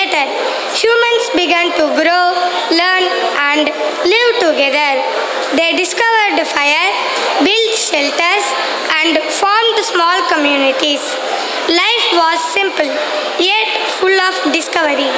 created, humans began to grow, learn, and live together. They discovered fire, built shelters, and formed small communities. Life was simple, yet full of discovery.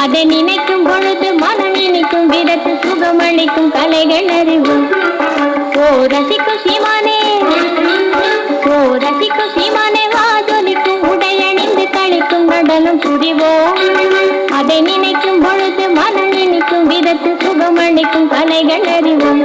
அதை நினைக்கும் பொழுது மனம் இனிக்கும் விதத்து சுகமளிக்கும் கலைகள் அறிவோம். ஓ ரசிக்கும் சீமானே, ஓ ரசிக்கும் சீமானே, வாஜொலிக்கும் உடையணிந்து கழிக்கும் நடனம் புரிவோம். அதை நினைக்கும் பொழுது மனம் இனிக்கும் விதத்து சுகமளிக்கும் கலைகள் அறிவோம்.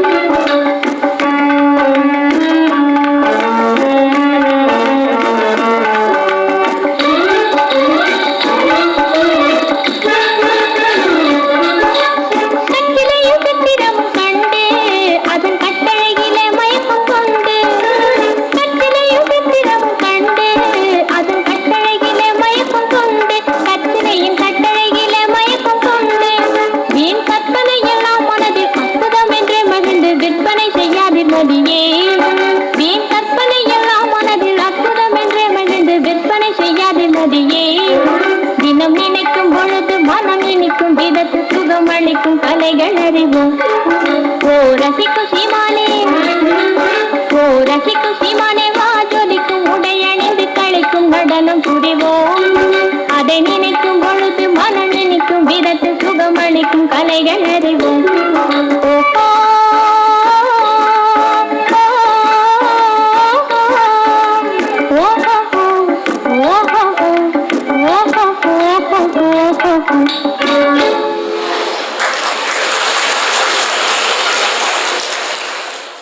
தினம் நினைக்கும் பொழுது மனம் இனிக்கும் விதத்து சுகமளிக்கும் கலைகள் அறிவோம். ஓ ரசிக்கும் சீமானே, ஓ ரசிக்கும் சீமானே, வாஜொலிக்கும் உடையணிந்து கழிக்கும் நடனம் புரிவோம். அதை நினைக்கும் பொழுது மனம் இனிக்கும் விதத்து சுகமளிக்கும் கலைகள் அறிவோம். Oh,